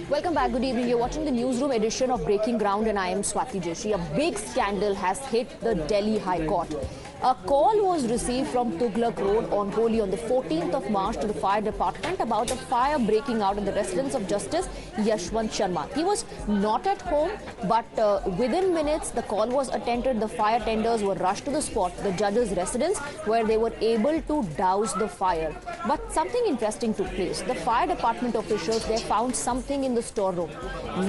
Welcome back. Good evening. You're watching the newsroom edition of Breaking Ground and I am Swati Joshi. A big scandal has hit the Delhi High Court. A call was received from Tughlaq Road on Holi on the 14th of March to the fire department about a fire breaking out in the residence of Justice Yashwant Sharma. He was not at home, but within minutes the call was attended. The fire tenders were rushed to the spot, the judge's residence, where they were able to douse the fire. But something interesting took place. The fire department officials, they found something in the storeroom.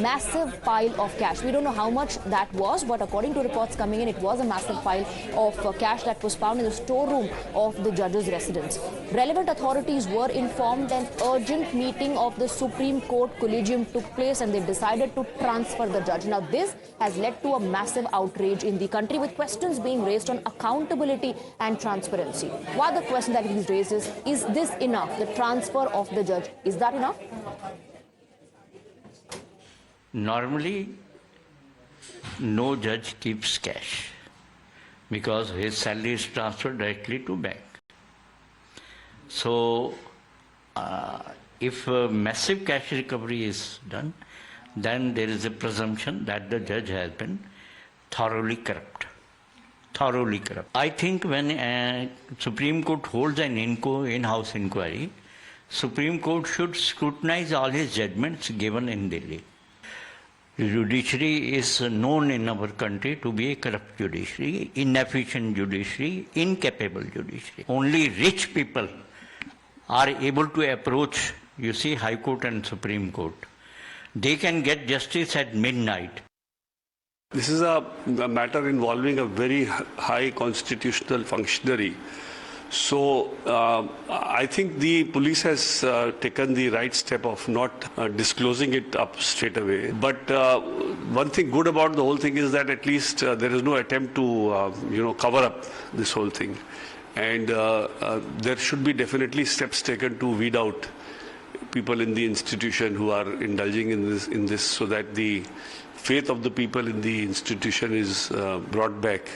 Massive pile of cash. We don't know how much that was, but according to reports coming in, it was a massive pile of cash that was found in the storeroom of the judge's residence. Relevant authorities were informed. An urgent meeting of the Supreme Court Collegium took place and they decided to transfer the judge. Now, this has led to a massive outrage in the country, with questions being raised on accountability and transparency. One of the questions that is raised is this enough? The transfer of the judge, is that enough? Normally, no judge keeps cash because his salary is transferred directly to bank. So, if a massive cash recovery is done, then there is a presumption that the judge has been thoroughly corrupt. Thoroughly corrupt. I think when Supreme Court holds an in-house inquiry, Supreme Court should scrutinize all his judgments given in Delhi. The judiciary is known in our country to be a corrupt judiciary, inefficient judiciary, incapable judiciary. Only rich people are able to approach, you see, High Court and Supreme Court. They can get justice at midnight. This is a matter involving a very high constitutional functionary. So I think the police has taken the right step of not disclosing it up straight away. But one thing good about the whole thing is that at least there is no attempt to cover up this whole thing. And there should be definitely steps taken to weed out people in the institution who are indulging in this so that the faith of the people in the institution is brought back.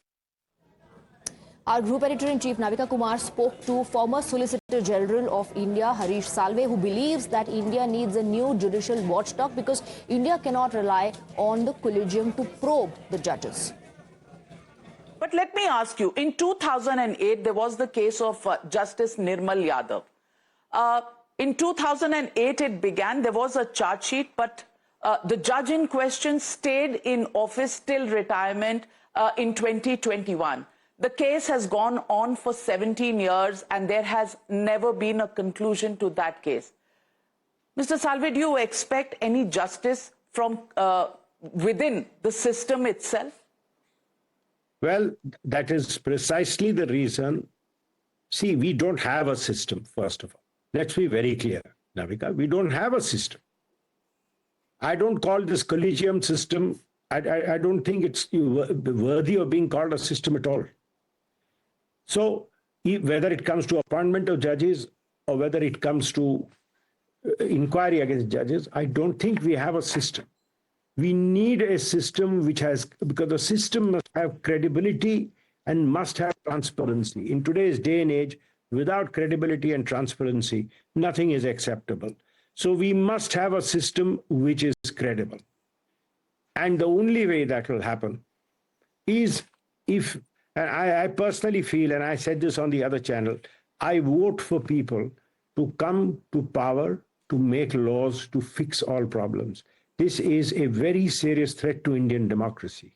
Our group editor-in-chief Navika Kumar spoke to former Solicitor General of India, Harish Salve, who believes that India needs a new judicial watchdog because India cannot rely on the collegium to probe the judges. But let me ask you, in 2008, there was the case of Justice Nirmal Yadav. In 2008, it began, there was a charge sheet, but the judge in question stayed in office till retirement in 2021. The case has gone on for 17 years and there has never been a conclusion to that case. Mr. Salve, do you expect any justice from within the system itself? Well, that is precisely the reason. See, we don't have a system, first of all. Let's be very clear, Navika. We don't have a system. I don't call this collegium system, I don't think it's worthy of being called a system at all. So whether it comes to appointment of judges or whether it comes to inquiry against judges, I don't think we have a system. We need a system which has, because the system must have credibility and must have transparency. In today's day and age, without credibility and transparency, nothing is acceptable. So we must have a system which is credible. And the only way that will happen is if, and I personally feel, and I said this on the other channel, I vote for people to come to power, to make laws, to fix all problems. This is a very serious threat to Indian democracy.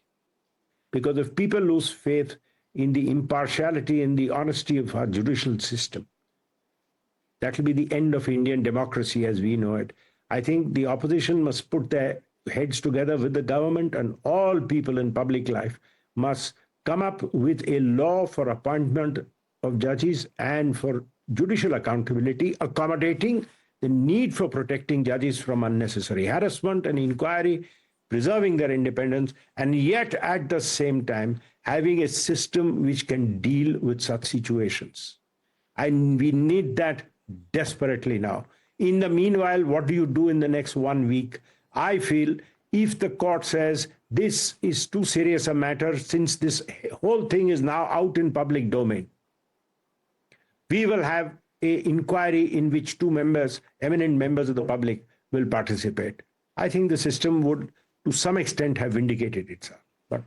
Because if people lose faith in the impartiality and the honesty of our judicial system, that will be the end of Indian democracy as we know it. I think the opposition must put their heads together with the government, and all people in public life must come up with a law for appointment of judges and for judicial accountability, accommodating the need for protecting judges from unnecessary harassment and inquiry, preserving their independence, and yet at the same time having a system which can deal with such situations. And we need that desperately now. In the meanwhile, what do you do in the next 1 week? I feel if the court says this is too serious a matter, since this whole thing is now out in public domain, we will have an inquiry in which two members, eminent members of the public, will participate, I think the system would, to some extent, have vindicated itself. But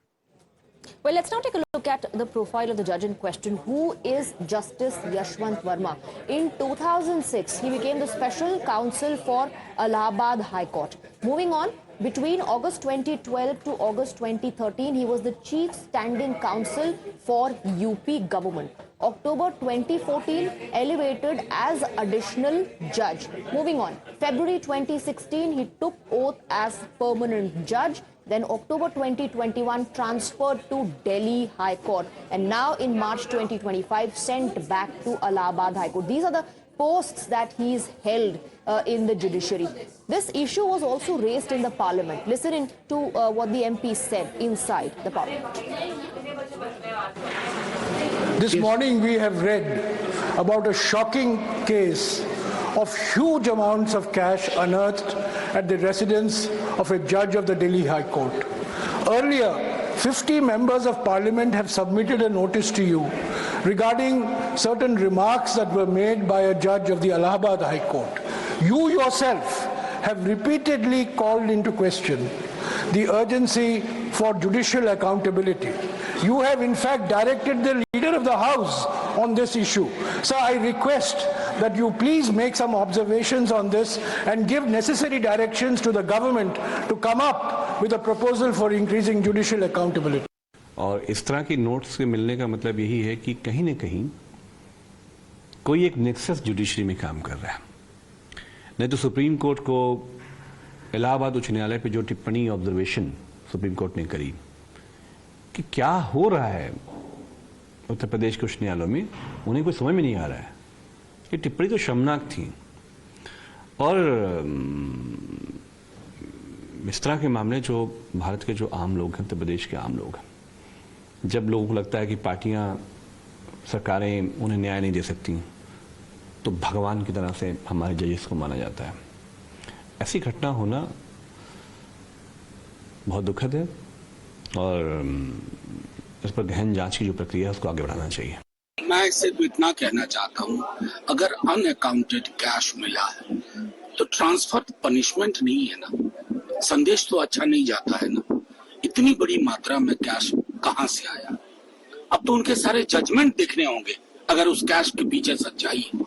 Well, let's now take a look at the profile of the judge in question. Who is Justice Yashwant Verma? In 2006, he became the special counsel for Allahabad High Court. Moving on, between August 2012 to August 2013, he was the chief standing counsel for UP government. October 2014, elevated as additional judge. Moving on, February 2016, he took oath as permanent judge. Then October 2021, transferred to Delhi High Court. And now in March 2025, sent back to Allahabad High Court. These are the posts that he's held in the judiciary. This issue was also raised in the parliament. Listening to what the MP said inside the parliament. This morning we have read about a shocking case of huge amounts of cash unearthed at the residence of a judge of the Delhi High Court. Earlier, 50 members of parliament have submitted a notice to you regarding certain remarks that were made by a judge of the Allahabad High Court. You yourself have repeatedly called into question the urgency for judicial accountability. You have in fact directed the leader of the House on this issue. So I request that you please make some observations on this and give necessary directions to the government to come up with a proposal for increasing judicial accountability. और इस तरह की notes के मिलने का मतलब यही है कि कहीं न कहीं कोई एक नेक्सस जुडिशरी में काम कर रहा है। नहीं तो सुप्रीम कोर्ट को इलाहाबाद उच्च न्यायालय पे जो टिप्पणी ऑब्जर्वेशन सुप्रीम कोर्ट ने करी कि क्या हो रहा है उत्तर प्रदेश के उच्च न्यायालयों में, उन्हें कोई समझ में नहीं आ रहा है। ये टिप्पणी तो शर्मनाक थी। और इस तरह के मामले जो भारत के जो आम लोग हैं, उत्तर प्रदेश के आम लोग हैं, जब लोगों को लगता है कि पार्टियां, सरकारें उन्हें न्याय नहीं दे सकती, तो भगवान की तरह से हमारे जजेस को माना जाता है। ऐसी घटना होना बहुत दुखद है और इस पर गहन जांच की जो प्रक्रिया है उसको आगे बढ़ाना चाहिए। मैं सिर्फ इतना कहना चाहता हूं, अगर अनअकाउंटेड कैश मिला है तो ट्रांसफर पनिशमेंट नहीं है ना, संदेश तो अच्छा नहीं जाता है ना। इतनी बड़ी मात्रा में कैश कहां से आया? अब तो उनके सारे जजमेंट देखने होंगे अगर उस कैश के पीछे सच्चाई है।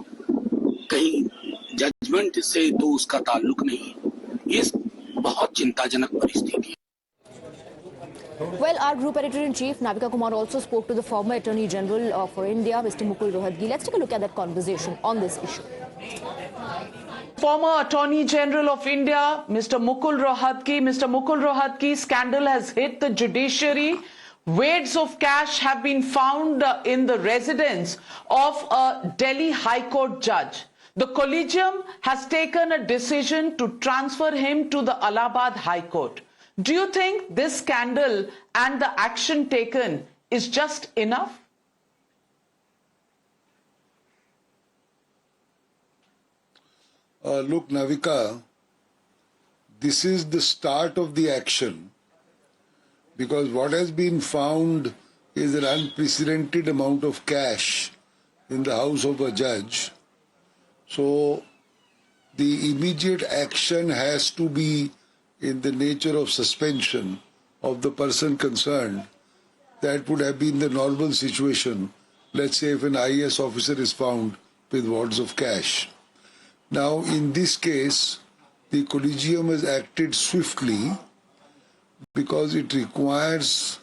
कहीं जजमेंट से तो उसका ताल्लुक नहीं है। ये बहुत चिंताजनक परिस्थिति है। Well, our group editor-in-chief, Navika Kumar, also spoke to the former Attorney General for India, Mr. Mukul Rohatgi. Let's take a look at that conversation on this issue. Former Attorney General of India, Mr. Mukul Rohatgi. Mr. Mukul Rohatgi, scandal has hit the judiciary. Wads of cash have been found in the residence of a Delhi High Court judge. The collegium has taken a decision to transfer him to the Allahabad High Court. Do you think this scandal and the action taken is just enough? Look, Navika, this is the start of the action, because what has been found is an unprecedented amount of cash in the house of a judge. So the immediate action has to be in the nature of suspension of the person concerned. That would have been the normal situation, let's say if an IAS officer is found with wads of cash. Now in this case, the collegium has acted swiftly because it requires,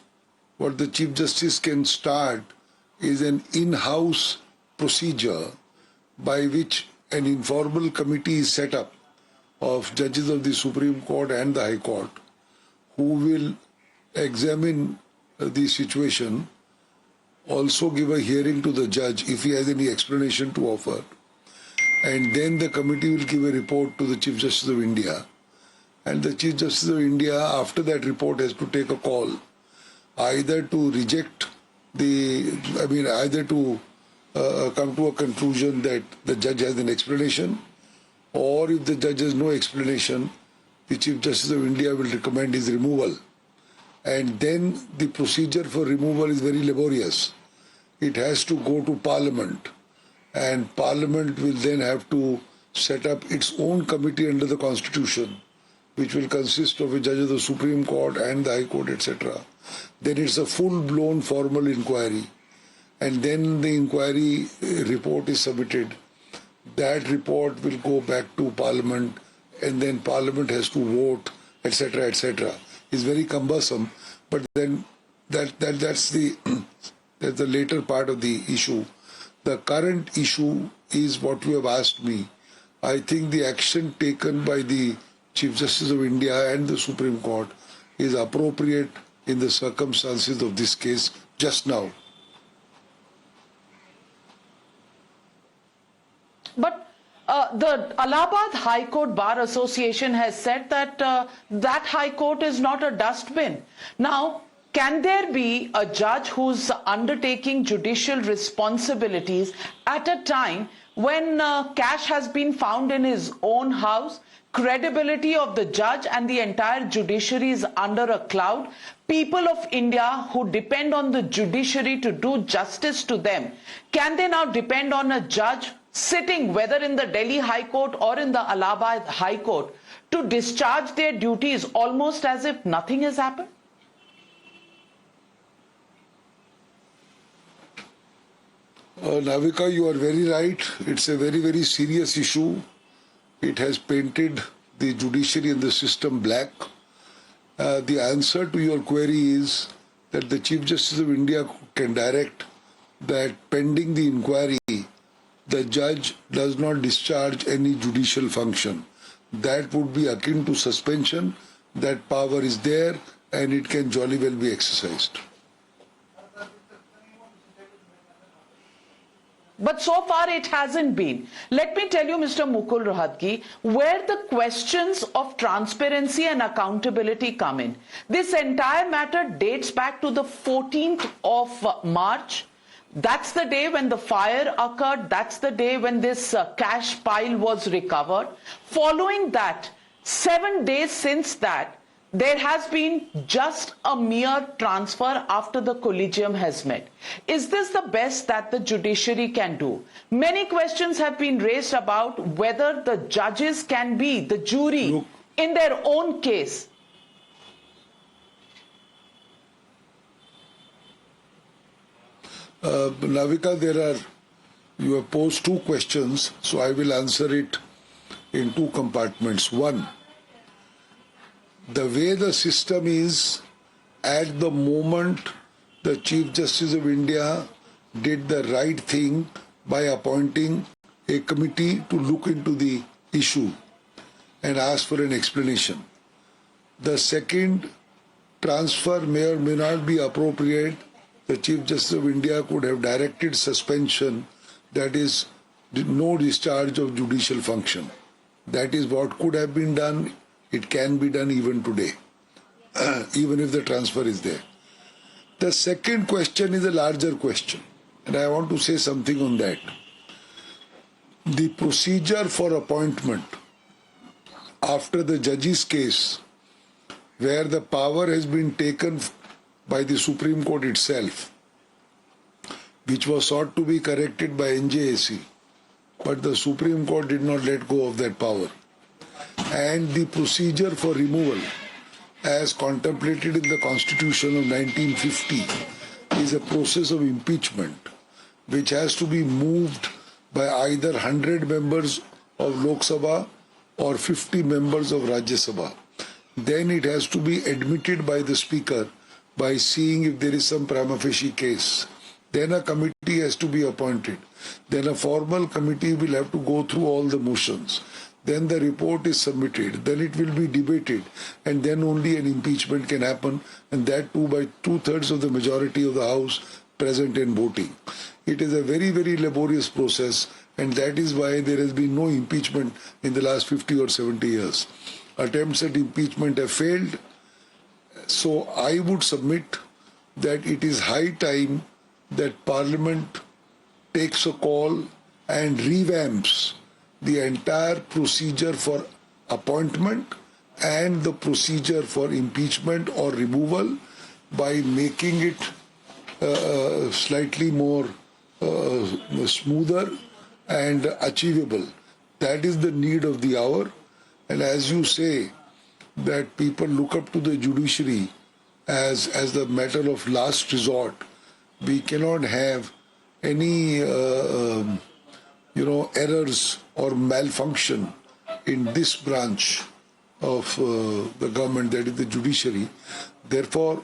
what the Chief Justice can start is an in-house procedure by which an informal committee is set up of judges of the Supreme Court and the High Court who will examine the situation, also give a hearing to the judge if he has any explanation to offer, and then the committee will give a report to the Chief Justice of India, and the Chief Justice of India after that report has to take a call either to reject either to come to a conclusion that the judge has an explanation, or if the judge has no explanation, the Chief Justice of India will recommend his removal. And then the procedure for removal is very laborious. It has to go to Parliament, and Parliament will then have to set up its own committee under the Constitution, which will consist of a judge of the Supreme Court and the High Court, etc., then it's a full-blown formal inquiry. And then the inquiry report is submitted. That report will go back to Parliament, and then Parliament has to vote, etc., etc. It's very cumbersome, but then that's the that's the later part of the issue. The current issue is what you have asked me. I think the action taken by the Chief Justice of India and the Supreme Court is appropriate in the circumstances of this case just now. But the Allahabad High Court Bar Association has said that that High Court is not a dustbin. Now, can there be a judge who's undertaking judicial responsibilities at a time when cash has been found in his own house? Credibility of the judge and the entire judiciary is under a cloud. People of India who depend on the judiciary to do justice to them, can they now depend on a judge sitting whether in the Delhi High Court or in the Allahabad High Court to discharge their duties almost as if nothing has happened? Navika, you are very right. It's a very, very serious issue. It has painted the judiciary and the system black. The answer to your query is that the Chief Justice of India can direct that pending the inquiry, the judge does not discharge any judicial function. That would be akin to suspension. That power is there and it can jolly well be exercised. But so far it hasn't been. Let me tell you, Mr. Mukul Rohatgi, where the questions of transparency and accountability come in. This entire matter dates back to the 14th of March. That's the day when the fire occurred. That's the day when this cash pile was recovered. Following that, 7 days since that, there has been just a mere transfer after the collegium has met. Is this the best that the judiciary can do? Many questions have been raised about whether the judges can be the jury in their own case. Navika, you have posed two questions, so I will answer it in two compartments. One, the way the system is, at the moment, the Chief Justice of India did the right thing by appointing a committee to look into the issue and ask for an explanation. The second, transfer may or may not be appropriate. The Chief Justice of India could have directed suspension, that is, no discharge of judicial function. That is what could have been done. It can be done even today, even if the transfer is there. The second question is a larger question, and I want to say something on that. The procedure for appointment after the judge's case, where the power has been taken by the Supreme Court itself, which was sought to be corrected by NJAC, but the Supreme Court did not let go of that power. And the procedure for removal, as contemplated in the Constitution of 1950, is a process of impeachment, which has to be moved by either 100 members of Lok Sabha or 50 members of Rajya Sabha. Then it has to be admitted by the Speaker by seeing if there is some prima facie case. Then a committee has to be appointed. Then a formal committee will have to go through all the motions. Then the report is submitted, then it will be debated, and then only an impeachment can happen, and that too by 2/3 of the majority of the House present and voting. It is a very, very laborious process, and that is why there has been no impeachment in the last 50 or 70 years. Attempts at impeachment have failed, so I would submit that it is high time that Parliament takes a call and revamps the entire procedure for appointment and the procedure for impeachment or removal by making it slightly more smoother and achievable. that is the need of the hour. And as you say, that people look up to the judiciary as the matter of last resort. We cannot have any errors or malfunction in this branch of the government, that is the judiciary. Therefore,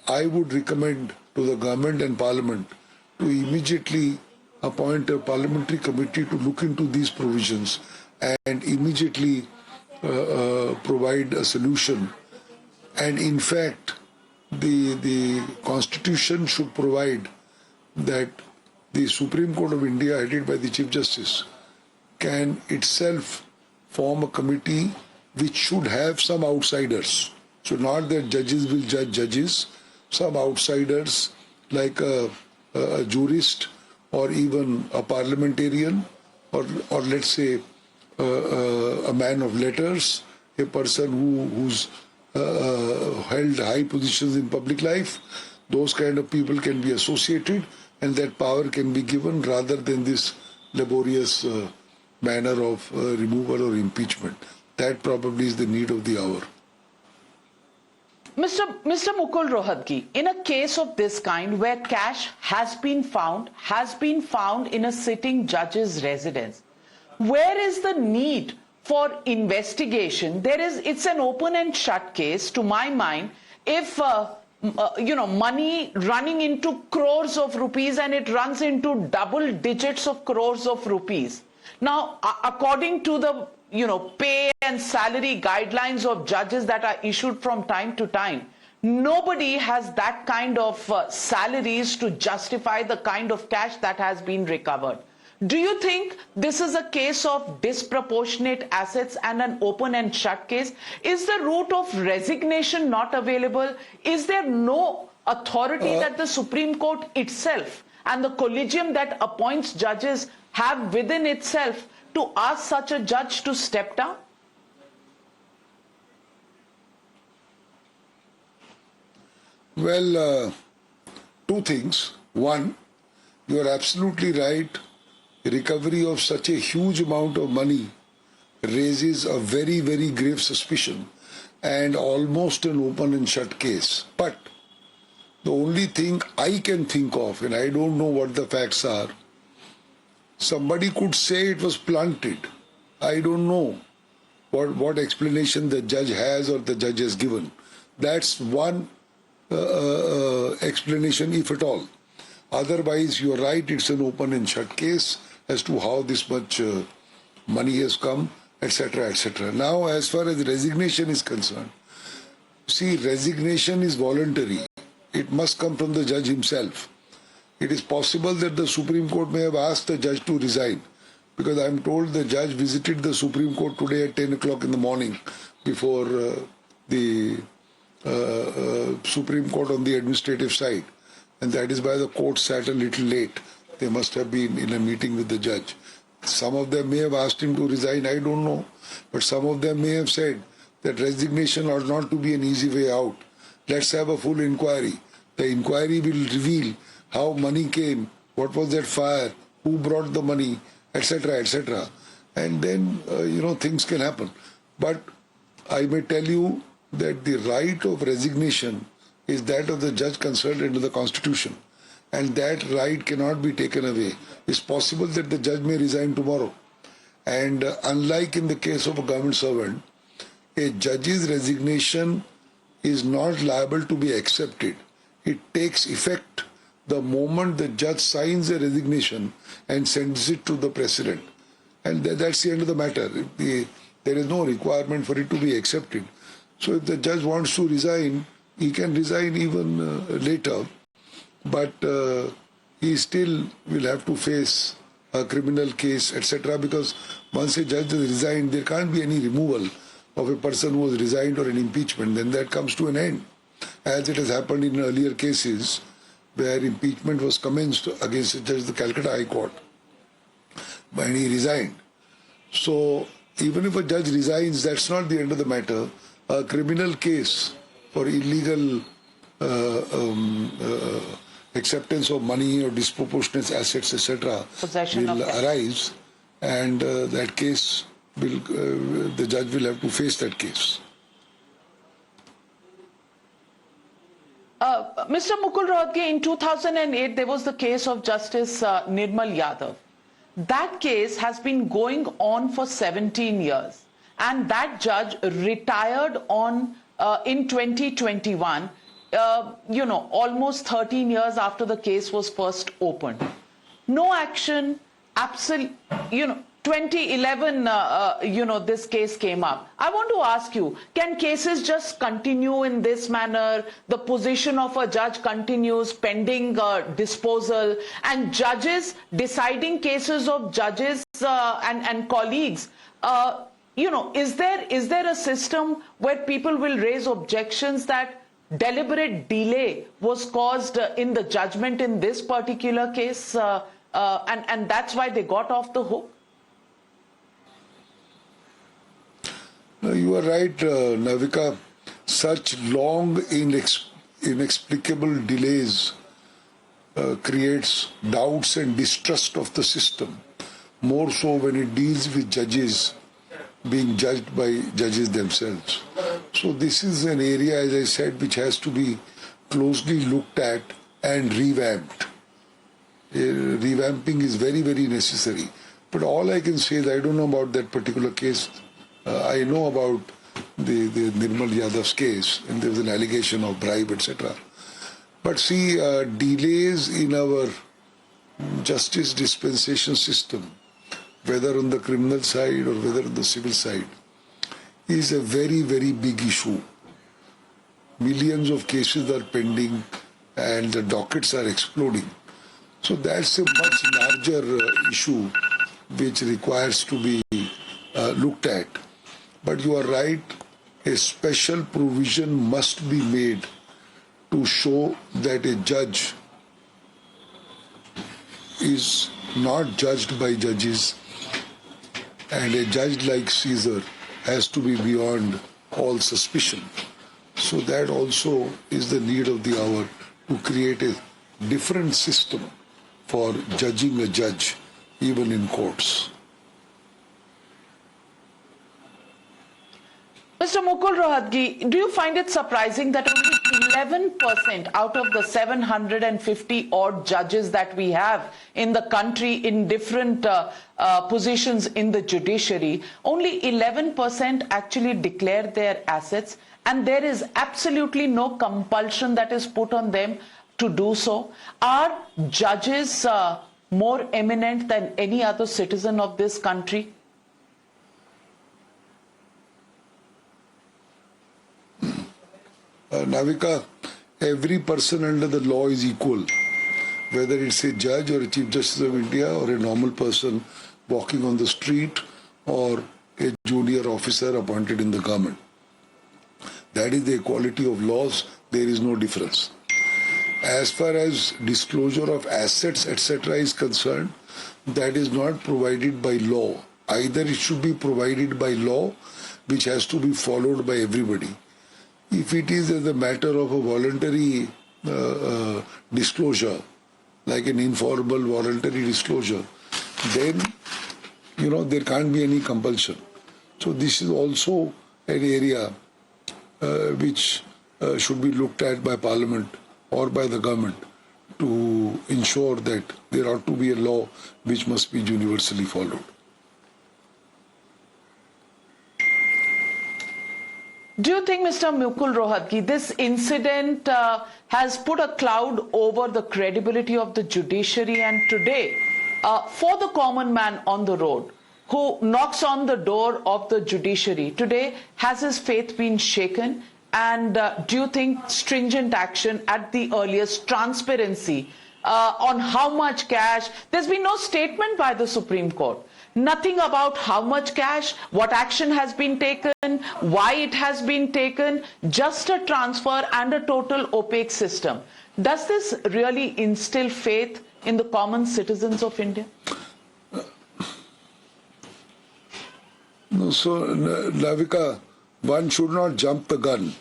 I would recommend to the government and parliament to immediately appoint a parliamentary committee to look into these provisions and immediately provide a solution. And in fact, the Constitution should provide that the Supreme Court of India, headed by the Chief Justice, can itself form a committee which should have some outsiders. So not that judges will judge judges, some outsiders like a jurist or even a parliamentarian or let's say a man of letters, a person who's held high positions in public life. Those kind of people can be associated and that power can be given rather than this laborious manner of removal or impeachment. That probably is the need of the hour. Mr. Mukul Rohatgi, in a case of this kind where cash has been found in a sitting judge's residence, where is the need for investigation? It's an open and shut case to my mind. If money running into crores of rupees and it runs into double digits of crores of rupees. Now, according to the pay and salary guidelines of judges that are issued from time to time, nobody has that kind of salaries to justify the kind of cash that has been recovered. Do you think this is a case of disproportionate assets and an open and shut case? Is the route of resignation not available? Is there no authority that the Supreme Court itself and the collegium that appoints judges have within itself to ask such a judge to step down? Well, two things. One, you are absolutely right. Recovery of such a huge amount of money raises a very, very grave suspicion and almost an open and shut case. But the only thing I can think of, and I don't know what the facts are, somebody could say it was planted. I don't know what explanation the judge has or the judge has given. That's one explanation, if at all. Otherwise, you're right, it's an open and shut case as to how this much money has come, etc., etc. Now, as far as resignation is concerned, see, resignation is voluntary. It must come from the judge himself. It is possible that the Supreme Court may have asked the judge to resign, because I'm told the judge visited the Supreme Court today at 10 o'clock in the morning before the Supreme Court on the administrative side. And that is why the court sat a little late. They must have been in a meeting with the judge. Some of them may have asked him to resign, I don't know. But some of them may have said that resignation ought not to be an easy way out. Let's have a full inquiry. The inquiry will reveal how money came, what was that fire, who brought the money, etc., etc. And then, things can happen. But I may tell you that the right of resignation is that of the judge concerned under the Constitution. And that right cannot be taken away. It's possible that the judge may resign tomorrow. And unlike in the case of a government servant, a judge's resignation is not liable to be accepted. It takes effect the moment the judge signs a resignation and sends it to the president. And that's the end of the matter. There is no requirement for it to be accepted. So if the judge wants to resign, he can resign even later. But he still will have to face a criminal case, etc. Because once a judge has resigned, there can't be any removal of a person who has resigned or an impeachment. Then that comes to an end, as it has happened in earlier cases where impeachment was commenced against a judge of the Calcutta High Court when he resigned. So even if a judge resigns, that's not the end of the matter. A criminal case for illegal acceptance of money or disproportionate assets, etc., will arise. and that case will, the judge will have to face that case. Mr. Mukul Rohatgi, in 2008, there was the case of Justice Nirmal Yadav. That case has been going on for 17 years. And that judge retired on in 2021, almost 13 years after the case was first opened. No action, 2011, this case came up. I want to ask you, can cases just continue in this manner? The position of a judge continues pending disposal, and judges deciding cases of judges and colleagues. Is there a system where people will raise objections that deliberate delay was caused in the judgment in this particular case, and that's why they got off the hook? No, you are right, Navika. Such long, inexplicable delays creates doubts and distrust of the system, more so when it deals with judges being judged by judges themselves. So this is an area, as I said, which has to be closely looked at and revamped. Revamping is very, very necessary. But all I can say is I don't know about that particular case. I know about the Nirmal Yadav's case, and there was an allegation of bribe, etc. But see, delays in our justice dispensation system, whether on the criminal side or whether on the civil side, is a very, very big issue. Millions of cases are pending and the dockets are exploding. So that's a much larger issue which requires to be looked at. But you are right, a special provision must be made to show that a judge is not judged by judges, and a judge like Caesar has to be beyond all suspicion. So that also is the need of the hour, to create a different system for judging a judge, even in courts. Mr. Mukul Rohatgi, do you find it surprising that only 11% out of the 750 odd judges that we have in the country in different positions in the judiciary, only 11% actually declare their assets, and there is absolutely no compulsion that is put on them to do so? Are judges more eminent than any other citizen of this country? Navika, every person under the law is equal, whether it's a judge or a Chief Justice of India or a normal person walking on the street or a junior officer appointed in the government. That is the equality of laws. There is no difference. As far as disclosure of assets, etc. is concerned, that is not provided by law. Either it should be provided by law, which has to be followed by everybody. If it is as a matter of a voluntary disclosure, like an informal voluntary disclosure, then, there can't be any compulsion. So this is also an area which should be looked at by Parliament or by the government to ensure that there ought to be a law which must be universally followed. Do you think, Mr. Mukul Rohatgi, this incident has put a cloud over the credibility of the judiciary, and today, for the common man on the road who knocks on the door of the judiciary, today, has his faith been shaken? And do you think stringent action at the earliest, transparency on how much cash? There's been no statement by the Supreme Court. Nothing about how much cash, what action has been taken, why it has been taken, just a transfer and a total opaque system. Does this really instill faith in the common citizens of India? No, so, Navika, one should not jump the gun.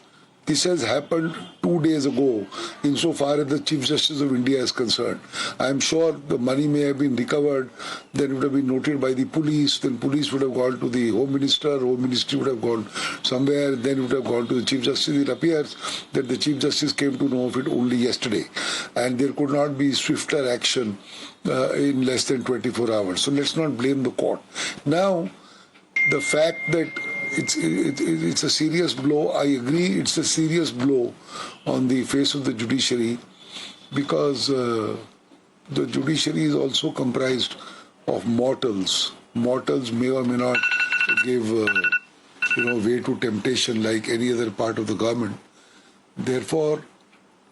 This has happened 2 days ago, insofar as the Chief Justice of India is concerned. I am sure the money may have been recovered, then it would have been noted by the police, then police would have gone to the Home Minister, Home Ministry would have gone somewhere, then it would have gone to the Chief Justice. It appears that the Chief Justice came to know of it only yesterday, and there could not be swifter action in less than 24 hours. So let's not blame the court. Now, the fact that it's a serious blow, I agree, it's a serious blow on the face of the judiciary, because the judiciary is also comprised of mortals. Mortals may or may not give way to temptation like any other part of the government. Therefore,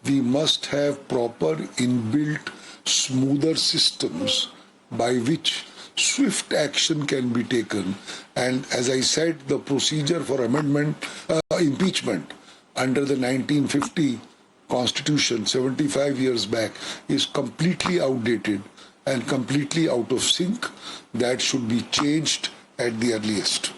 we must have proper inbuilt smoother systems by which swift action can be taken. And as I said, the procedure for impeachment under the 1950 Constitution, 75 years back, is completely outdated and completely out of sync. That should be changed at the earliest.